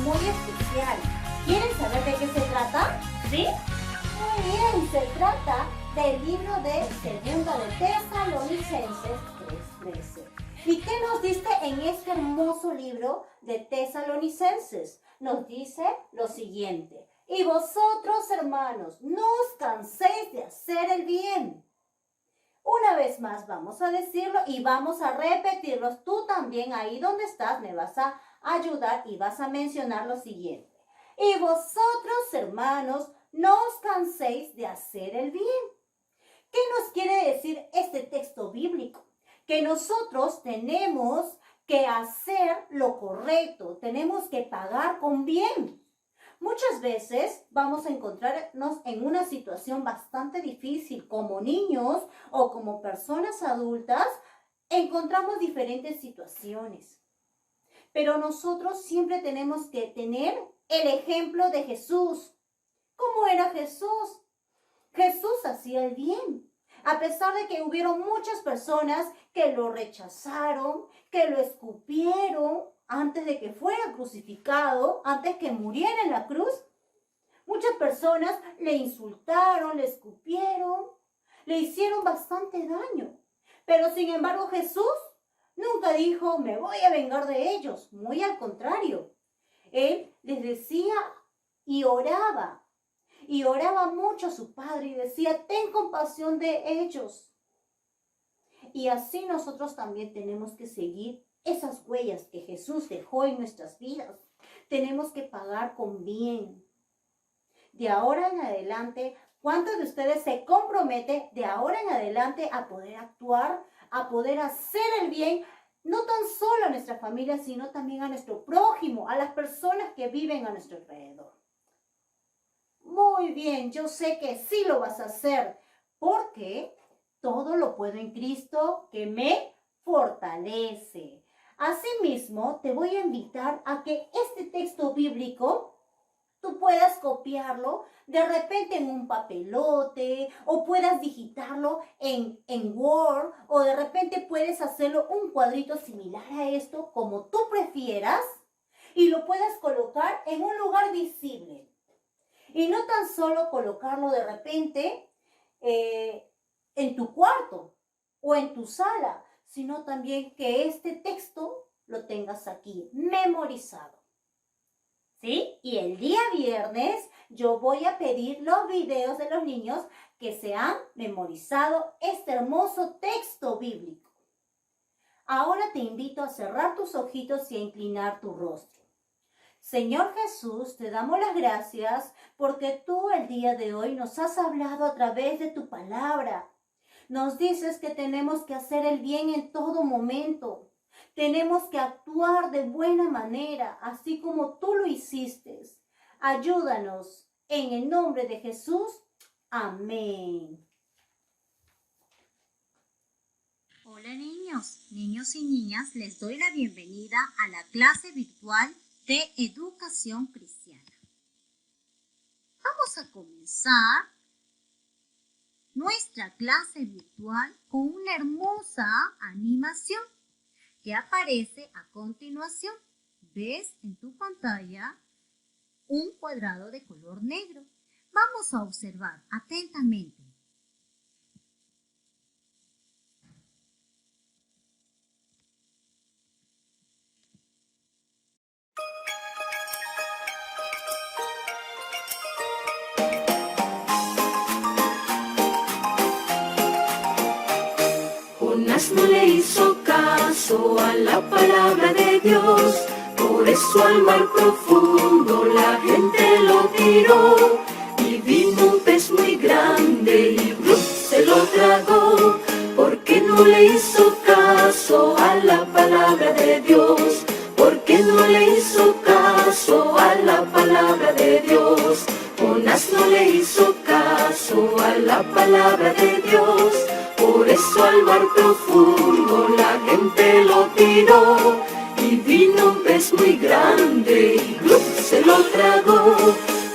muy especial. ¿Quieren saber de qué se trata? ¿Sí? Muy bien, se trata del libro de Segunda de Tesalonicenses 3:13. ¿Y qué nos dice en este hermoso libro de Tesalonicenses? Nos dice lo siguiente: y vosotros, hermanos, no os canséis de hacer el bien. Una vez más vamos a decirlo y vamos a repetirlo. Tú también ahí donde estás me vas a ayudar y vas a mencionar lo siguiente: y vosotros, hermanos, no os canséis de hacer el bien. ¿Qué nos quiere decir este texto bíblico? Que nosotros tenemos que hacer lo correcto, tenemos que pagar con bien. Muchas veces vamos a encontrarnos en una situación bastante difícil como niños o como personas adultas. Encontramos diferentes situaciones, pero nosotros siempre tenemos que tener el ejemplo de Jesús. ¿Cómo era Jesús? Jesús hacía el bien. A pesar de que hubieron muchas personas que lo rechazaron, que lo escupieron antes de que fuera crucificado, antes que muriera en la cruz, muchas personas le insultaron, le escupieron, le hicieron bastante daño. Pero sin embargo Jesús nunca dijo: me voy a vengar de ellos. Muy al contrario, Él les decía y oraba mucho a su Padre y decía: ten compasión de ellos. Y así nosotros también tenemos que seguir esas huellas que Jesús dejó en nuestras vidas. Tenemos que pagar con bien. De ahora en adelante, ¿cuántos de ustedes se comprometen de ahora en adelante a poder actuar, a poder hacer el bien, no tan solo a nuestra familia, sino también a nuestro prójimo, a las personas que viven a nuestro alrededor? Muy bien, yo sé que sí lo vas a hacer, porque todo lo puedo en Cristo que me fortalece. Asimismo, te voy a invitar a que este texto bíblico tú puedas copiarlo de repente en un papelote, o puedas digitarlo en Word, o de repente puedes hacerlo un cuadrito similar a esto, como tú prefieras, y lo puedas colocar en un lugar visible. Y no tan solo colocarlo de repente en tu cuarto o en tu sala, sino también que este texto lo tengas aquí memorizado. ¿Sí? Y el día viernes yo voy a pedir los videos de los niños que se han memorizado este hermoso texto bíblico. Ahora te invito a cerrar tus ojitos y a inclinar tu rostro. Señor Jesús, te damos las gracias porque tú el día de hoy nos has hablado a través de tu palabra. Nos dices que tenemos que hacer el bien en todo momento. Tenemos que actuar de buena manera, así como tú lo hiciste. Ayúdanos en el nombre de Jesús. Amén. Hola niños y niñas, les doy la bienvenida a la clase virtual de Educación Cristiana. Vamos a comenzar nuestra clase virtual con una hermosa animación que aparece a continuación. ¿Ves en tu pantalla un cuadrado de color negro? Vamos a observar atentamente. Jonás no le hizo caso a la palabra de Dios, por eso al mar profundo la gente lo tiró. Y vino un pez muy grande y ¡brum!, se lo tragó, porque no le hizo caso a la palabra de Dios, porque no le hizo caso a la palabra de Dios. Jonás no le hizo caso a la palabra de Dios, por eso al mar profundo la gente lo tiró. Y vino un pez muy grande y ¡brum!, se lo tragó,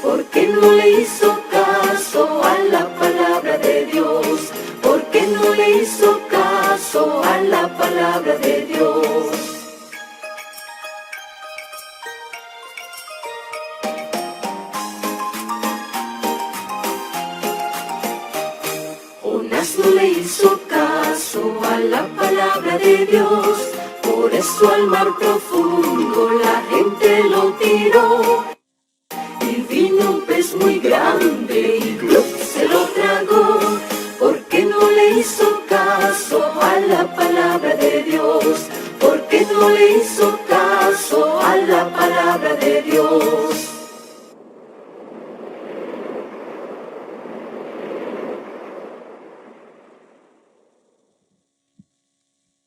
porque no le hizo caso a la palabra de Dios, porque no le hizo caso a la palabra de Dios. de Dios. Por eso al mar profundo la gente lo tiró. Y vino un pez muy grande y ¡glup! Se lo tragó. Porque no le hizo caso a la palabra de Dios. Porque no le hizo caso a la palabra de Dios.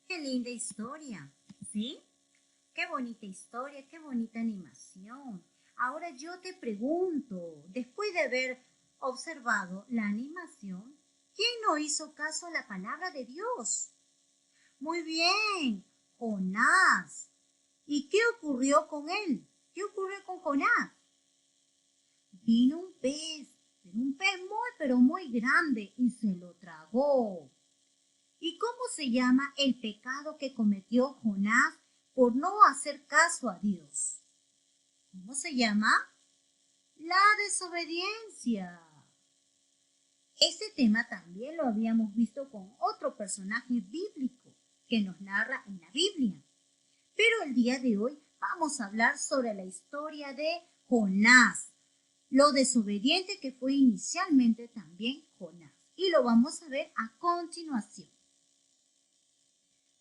Qué linda historia, ¿sí? Qué bonita historia, qué bonita animación. Ahora yo te pregunto, después de haber observado la animación, ¿quién no hizo caso a la palabra de Dios? Muy bien, Jonás. ¿Y qué ocurrió con él? ¿Qué ocurrió con Jonás? Vino un pez pero muy grande y se lo tragó. ¿Y cómo se llama el pecado que cometió Jonás por no hacer caso a Dios? ¿Cómo se llama? La desobediencia. Este tema también lo habíamos visto con otro personaje bíblico que nos narra en la Biblia. Pero el día de hoy vamos a hablar sobre la historia de Jonás, lo desobediente que fue inicialmente también Jonás. Y lo vamos a ver a continuación.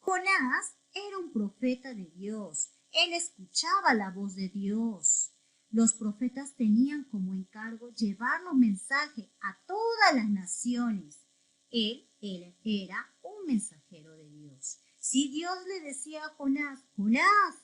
Jonás era un profeta de Dios. Él escuchaba la voz de Dios. Los profetas tenían como encargo llevar los mensajes a todas las naciones. Él era un mensajero de Dios. Si Dios le decía a Jonás, Jonás,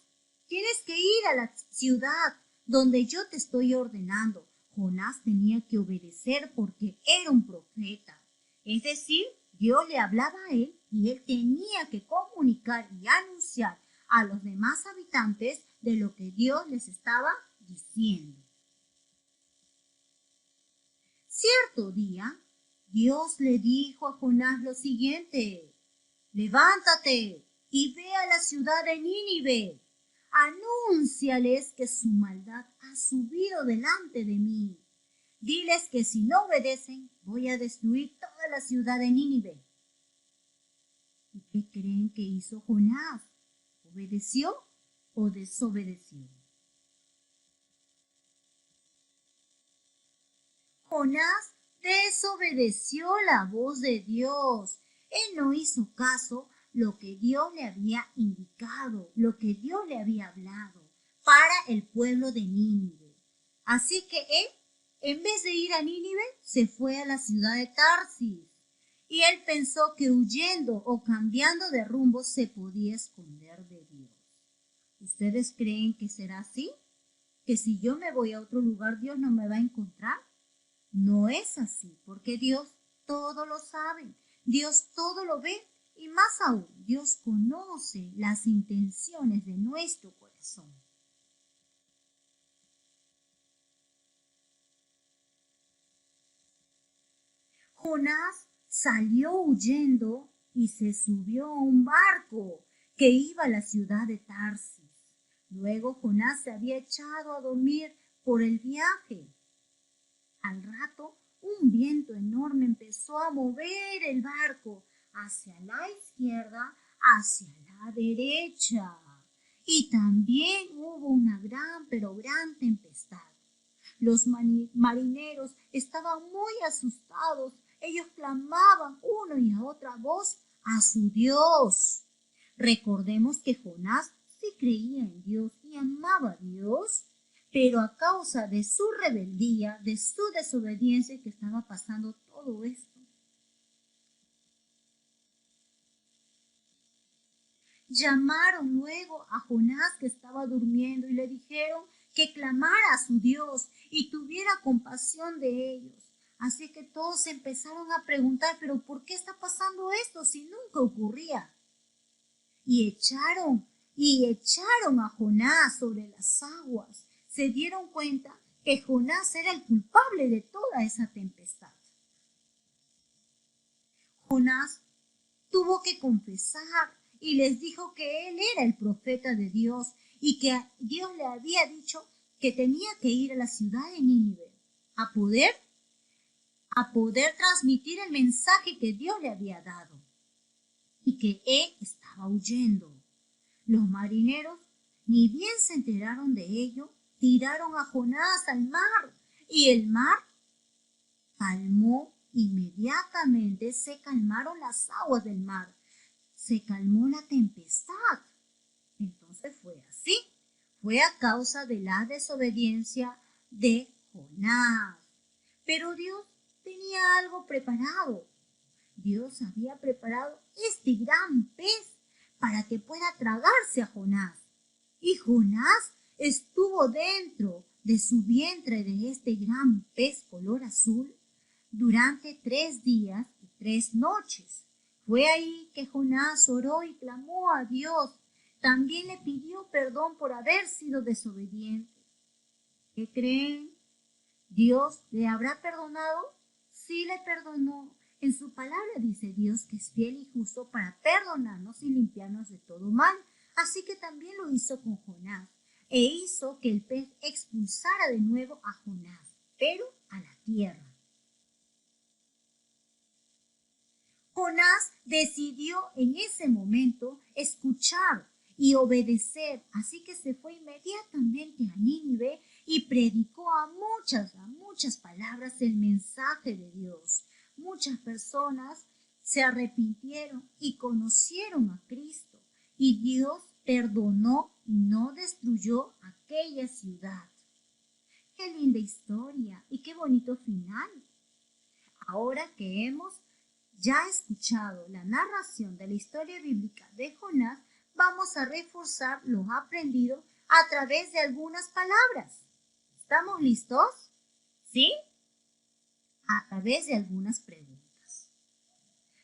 tienes que ir a la ciudad donde yo te estoy ordenando, Jonás tenía que obedecer porque era un profeta. Es decir, Dios le hablaba a él y él tenía que comunicar y anunciar a los demás habitantes de lo que Dios les estaba diciendo. Cierto día, Dios le dijo a Jonás lo siguiente: levántate y ve a la ciudad de Nínive. Anúnciales que su maldad ha subido delante de mí. Diles que si no obedecen, voy a destruir toda la ciudad de Nínive. ¿Y qué creen que hizo Jonás? ¿Obedeció o desobedeció? Jonás desobedeció la voz de Dios. Él no hizo caso lo que Dios le había indicado, lo que Dios le había hablado para el pueblo de Nínive. Así que él, en vez de ir a Nínive, se fue a la ciudad de Tarsis. Y él pensó que huyendo o cambiando de rumbo se podía esconder de Dios. ¿Ustedes creen que será así? ¿Que si yo me voy a otro lugar, Dios no me va a encontrar? No es así, porque Dios todo lo sabe, Dios todo lo ve y más aún, Dios conoce las intenciones de nuestro corazón. Jonás salió huyendo y se subió a un barco que iba a la ciudad de Tarsis. Luego Jonás se había echado a dormir por el viaje. Al rato, un viento enorme empezó a mover el barco hacia la izquierda, hacia la derecha. Y también hubo una gran tempestad. Los marineros estaban muy asustados. Ellos clamaban uno y a otra voz a su Dios. Recordemos que Jonás sí creía en Dios y amaba a Dios, pero a causa de su rebeldía, de su desobediencia, que estaba pasando todo esto. Llamaron luego a Jonás, que estaba durmiendo, y le dijeron que clamara a su Dios y tuviera compasión de ellos. Así que todos empezaron a preguntar, ¿pero por qué está pasando esto si nunca ocurría? Y echaron a Jonás sobre las aguas. Se dieron cuenta que Jonás era el culpable de toda esa tempestad. Jonás tuvo que confesar y les dijo que él era el profeta de Dios y que Dios le había dicho que tenía que ir a la ciudad de Nínive a poder transmitir el mensaje que Dios le había dado y que él estaba huyendo. Los marineros, ni bien se enteraron de ello, tiraron a Jonás al mar y el mar calmó. Inmediatamente se calmaron las aguas del mar, se calmó la tempestad. Entonces fue así, fue a causa de la desobediencia de Jonás. Pero Dios tenía algo preparado. Dios había preparado este gran pez para que pueda tragarse a Jonás. Y Jonás estuvo dentro de su vientre de este gran pez color azul durante 3 días y 3 noches. Fue ahí que Jonás oró y clamó a Dios. También le pidió perdón por haber sido desobediente. ¿Qué creen? ¿Dios le habrá perdonado? Sí le perdonó. En su palabra dice Dios que es fiel y justo para perdonarnos y limpiarnos de todo mal. Así que también lo hizo con Jonás e hizo que el pez expulsara de nuevo a Jonás, pero a la tierra. Jonás decidió en ese momento escuchar y obedecer, así que se fue inmediatamente a Nínive y predicó a muchas palabras el mensaje de Dios. Muchas personas se arrepintieron y conocieron a Cristo, y Dios perdonó y no destruyó aquella ciudad. Qué linda historia y qué bonito final. Ahora que hemos ya escuchado la narración de la historia bíblica de Jonás, vamos a reforzar lo aprendido a través de algunas palabras. ¿Estamos listos? ¿Sí? A través de algunas preguntas.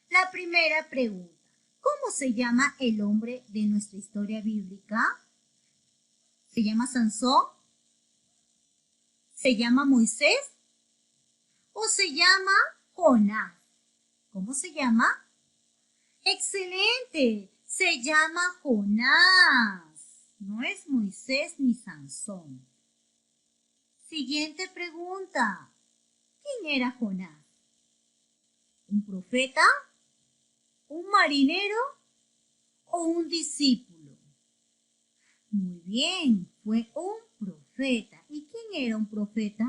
La primera pregunta: ¿cómo se llama el hombre de nuestra historia bíblica? ¿Se llama Sansón? ¿Se llama Moisés? ¿O se llama Jonás? ¿Cómo se llama? ¡Excelente! Se llama Jonás. No es Moisés ni Sansón. Siguiente pregunta. ¿Quién era Jonás? ¿Un profeta? ¿Un marinero? ¿O un discípulo? Muy bien, fue un profeta. ¿Y quién era un profeta?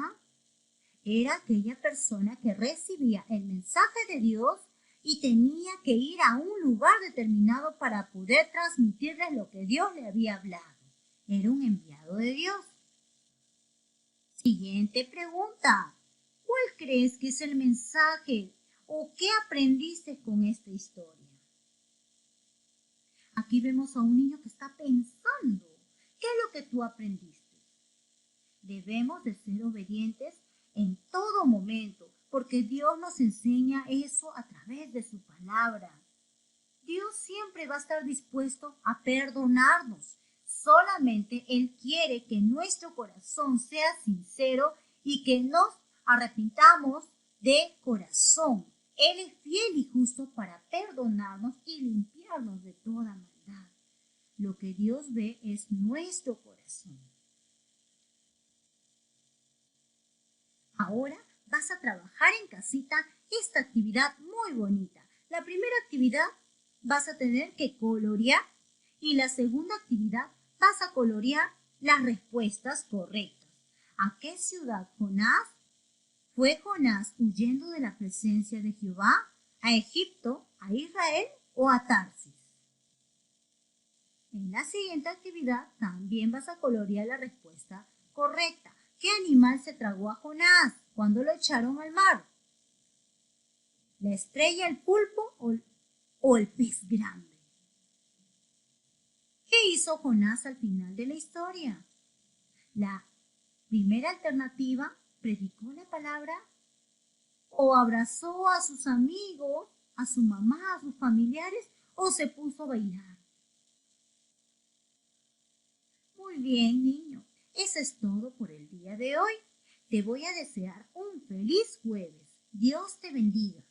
Era aquella persona que recibía el mensaje de Dios y tenía que ir a un lugar determinado para poder transmitirles lo que Dios le había hablado. Era un enviado de Dios. Siguiente pregunta. ¿Cuál crees que es el mensaje o qué aprendiste con esta historia? Aquí vemos a un niño que está pensando. ¿Qué es lo que tú aprendiste? Debemos de ser obedientes en todo momento, porque Dios nos enseña eso a través de su palabra. Dios siempre va a estar dispuesto a perdonarnos. Solamente Él quiere que nuestro corazón sea sincero y que nos arrepintamos de corazón. Él es fiel y justo para perdonarnos y limpiarnos de toda maldad. Lo que Dios ve es nuestro corazón. Ahora vas a trabajar en casita esta actividad muy bonita. La primera actividad vas a tener que colorear y la segunda actividad vas a colorear las respuestas correctas. ¿A qué ciudad fue Jonás huyendo de la presencia de Jehová? ¿A Egipto, a Israel o a Tarsis? En la siguiente actividad también vas a colorear la respuesta correcta. ¿Qué animal se tragó a Jonás cuando lo echaron al mar? ¿La estrella, el pulpo o el pez grande? ¿Qué hizo Jonás al final de la historia? La primera alternativa, predicó la palabra o abrazó a sus amigos, a su mamá, a sus familiares o se puso a bailar. Muy bien, niño. Eso es todo por el día de hoy. Te voy a desear un feliz jueves. Dios te bendiga.